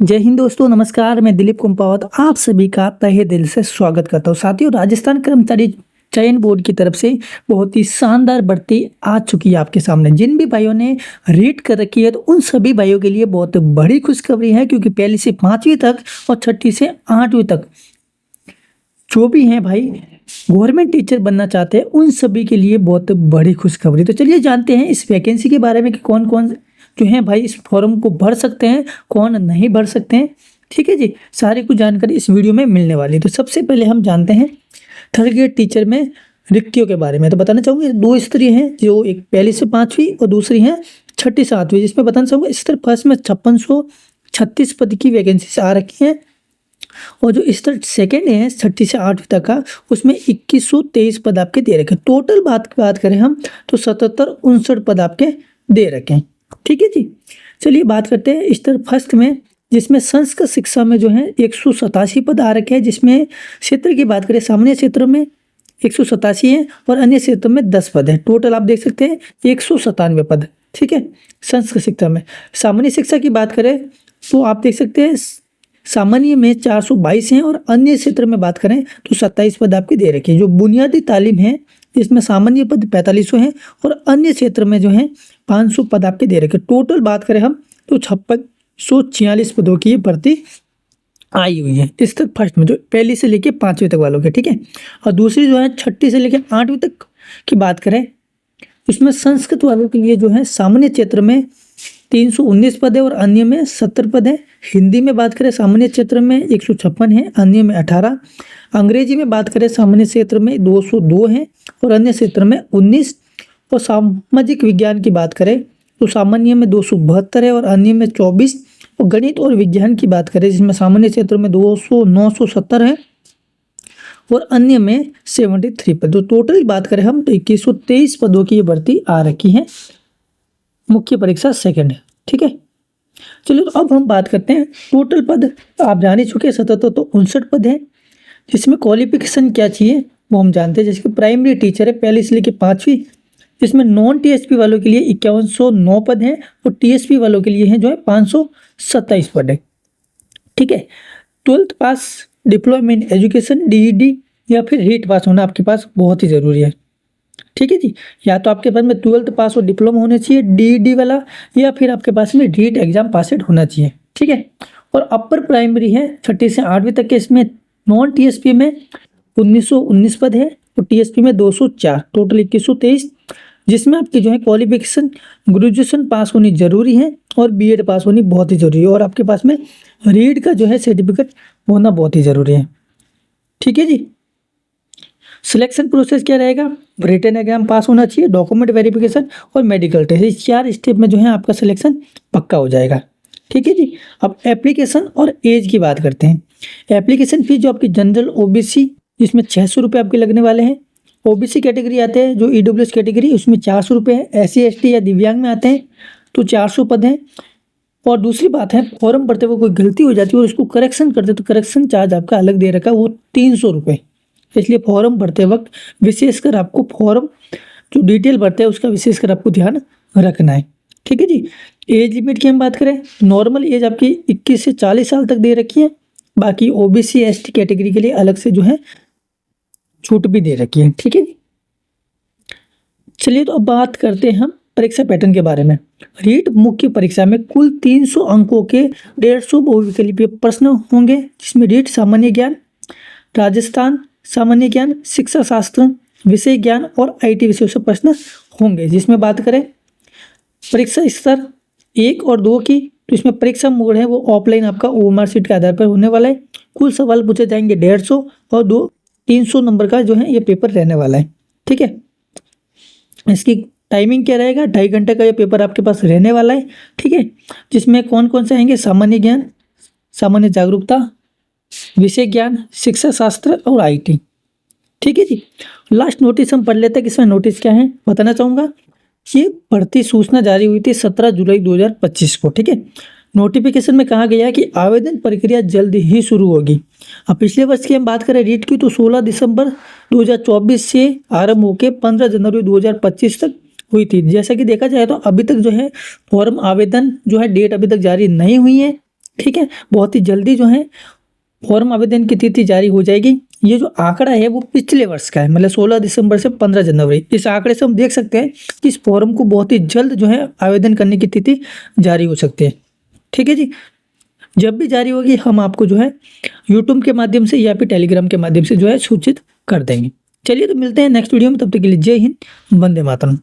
जय हिंद दोस्तों, नमस्कार। मैं दिलीप कुंपावत आप सभी का तहे दिल से स्वागत करता हूं। साथियों, राजस्थान कर्मचारी चयन बोर्ड की तरफ से बहुत ही शानदार भर्ती आ चुकी है आपके सामने। जिन भी भाइयों ने रीड कर रखी है तो उन सभी भाइयों के लिए बहुत बड़ी खुशखबरी है, क्योंकि पहली से 5वीं तक और छठी से 8वीं तक जो भी हैं भाई गवर्नमेंट टीचर बनना चाहते हैं उन सभी के लिए बहुत बड़ी खुशखबरी। तो चलिए जानते हैं इस वैकेंसी के बारे में कि कौन कौन जो हैं भाई इस फॉर्म को भर सकते हैं, कौन नहीं भर सकते हैं। ठीक है जी, सारी कुछ जानकारी इस वीडियो में मिलने वाली है। तो सबसे पहले हम जानते हैं थर्ड ग्रेड टीचर में रिक्तियों के बारे में। तो बताना चाहूँगी दो स्त्री हैं, जो एक पहली से 5वीं और दूसरी हैं छठी से 8वीं। जिसमें बताना चाहूँगा स्तर फर्स्ट में 5636 पद की वैकेंसी आ रखी है, और जो स्तर सेकेंड है छठी से 8वीं तक का, उसमें 2123 पद आपके दे रखे। टोटल बात करें हम तो 7759 पद आपके दे रखे हैं। ठीक है जी, चलिए बात करते हैं स्तर फर्स्ट में, जिसमें संस्कृत शिक्षा में जो है 187 पद आ रखे हैं। जिसमें क्षेत्र की बात करें, सामान्य क्षेत्र में 187 है और अन्य क्षेत्र में 10 पद है। टोटल आप देख सकते हैं 197 पद। ठीक है, संस्कृत शिक्षा में। सामान्य शिक्षा की बात करें तो आप देख सकते हैं सामान्य में 422 हैं, और अन्य क्षेत्र में बात करें तो 27 पद आपके दे रखे हैं। जो बुनियादी तालीम है इसमें सामान्य पद 4500 हैं और अन्य क्षेत्र में जो है 500 पद आपके दे रखे। टोटल बात करें हम तो 5646 पदों की भर्ती आई हुई है स्तर फर्स्ट में, जो पहली से लेके 5वीं तक वालों के। ठीक है, और दूसरी जो है छठी से लेके 8वीं तक की बात करें, उसमें संस्कृत वालों के लिए जो है सामान्य क्षेत्र में 319 पद है और अन्य में 70 पद है। हिंदी में बात करें सामान्य क्षेत्र में 156 है, अन्य में 18। अंग्रेजी में बात करें सामान्य क्षेत्र में 202 है और अन्य क्षेत्र में 19। और सामाजिक विज्ञान की बात करें तो सामान्य में 272 है और अन्य में 24। और गणित और विज्ञान की बात करें, जिसमें सामान्य क्षेत्र में 970 है और अन्य में 73 पद। तो टोटल बात करें हम तो 2123 पदों की ये भर्ती आ रखी है। मुख्य परीक्षा सेकंड है। ठीक है, चलिए तो अब हम बात करते हैं टोटल पद। आप जान ही चुके हैं 7759 पद है। जिसमें क्वालिफिकेशन क्या चाहिए वो हम जानते हैं। जैसे कि प्राइमरी टीचर है पहली से लेकर 5वीं। इसमें नॉन टीएसपी वालों के लिए 5109 पद हैं और टीएसपी वालों के लिए हैं जो है 527 पद है। ठीक है, 12th pass diploma in education डीईडी या फिर रीट पास होना आपके पास बहुत ही ज़रूरी है। ठीक है जी, या तो आपके पास में 12th पास और डिप्लोमा होना चाहिए डीईडी वाला, या फिर आपके पास में रीट एग्जाम पास होना चाहिए। ठीक है, और अपर प्राइमरी है छठी से 8वीं तक के। इसमें नॉन टीएसपी में 1919 पद है और टीएसपी में 204, टोटल 2123। जिसमें आपकी जो है क्वालिफिकेशन ग्रेजुएशन पास होनी जरूरी है और बीएड पास होनी बहुत ही जरूरी है, और आपके पास में रीड का जो है सर्टिफिकेट होना बहुत ही जरूरी है। ठीक है जी, सिलेक्शन प्रोसेस क्या रहेगा? रिटन एग्जाम पास होना चाहिए, डॉक्यूमेंट वेरिफिकेशन और मेडिकल टेस्ट। इस 4 स्टेप में जो है आपका सिलेक्शन पक्का हो जाएगा। ठीक है जी, अब एप्लीकेशन और एज की बात करते हैं। एप्लीकेशन फीस जो आपकी जनरल ओबीसी, जिसमें 600 रुपये आपके लगने वाले हैं। ओबीसी कैटेगरी आते हैं जो ईडब्ल्यूएस कैटेगरी, उसमें 400 रुपये है। एससी एसटी या दिव्यांग में आते हैं तो 400 पद हैं। और दूसरी बात है, फॉर्म भरते हुए कोई गलती हो जाती है और उसको करेक्शन करते तो करेक्शन चार्ज आपका अलग दे रखा है, वो 300 रुपये। इसलिए फॉर्म भरते वक्त विशेषकर आपको फॉर्म जो डिटेल भरते हैं उसका विशेषकर आपको ध्यान रखना है। ठीक है जी, एज लिमिट की हम बात करें, नॉर्मल एज आपकी 21 से 40 साल तक दे रखी है। बाकी ओबीसी एसटी कैटेगरी के लिए अलग से जो है छूट भी दे रखी है। ठीक है जी, चलिए तो अब बात करते हैं हम परीक्षा पैटर्न के बारे में। रीट मुख्य परीक्षा में कुल 300 अंकों के 150 बहुविकल्पीय प्रश्न होंगे, जिसमें रीट सामान्य ज्ञान, राजस्थान सामान्य ज्ञान, शिक्षा शास्त्र, विषय ज्ञान और आईटी विषयों से प्रश्न होंगे। जिसमें बात करें परीक्षा स्तर 1 और 2 की, तो इसमें परीक्षा मोड है वो ऑफलाइन आपका ओएमआर शीट के आधार पर होने वाला है। कुल सवाल पूछे जाएंगे 150 और 300 नंबर का जो है ये पेपर रहने वाला है। ठीक है, इसकी टाइमिंग क्या रहेगा? 2.5 घंटे का ये पेपर आपके पास रहने वाला है। ठीक है, जिसमें कौन कौन से आएंगे? सामान्य ज्ञान, सामान्य जागरूकता, विषय ज्ञान, शिक्षा शास्त्र और आईटी। ठीक है जी, लास्ट नोटिस हम पढ़ लेते हैं कि इसमें नोटिस क्या है बताना चाहूँगा। ये भर्ती सूचना जारी हुई थी 17 जुलाई 2025 को। ठीक है, नोटिफिकेशन में कहा गया है कि आवेदन प्रक्रिया जल्द ही शुरू होगी। अब पिछले वर्ष की हम बात करें रीट की, तो 16 दिसंबर 2024 से आरंभ होकर 15 जनवरी 2025 तक हुई थी। जैसा कि देखा जाए तो अभी तक जो है फॉर्म आवेदन जो है डेट अभी तक जारी नहीं हुई है। ठीक है, बहुत ही जल्दी जो है फॉर्म आवेदन की तिथि जारी हो जाएगी। ये जो आंकड़ा है वो पिछले वर्ष का है, मतलब 16 दिसंबर से 15 जनवरी। इस आंकड़े से हम देख सकते हैं कि इस फॉर्म को बहुत ही जल्द जो है आवेदन करने की तिथि जारी हो सकती है। ठीक है जी, जब भी जारी होगी हम आपको जो है यूट्यूब के माध्यम से या फिर टेलीग्राम के माध्यम से जो है सूचित कर देंगे। चलिए तो मिलते हैं नेक्स्ट वीडियो में, तब तक के लिए जय हिंद, वंदे मातरम।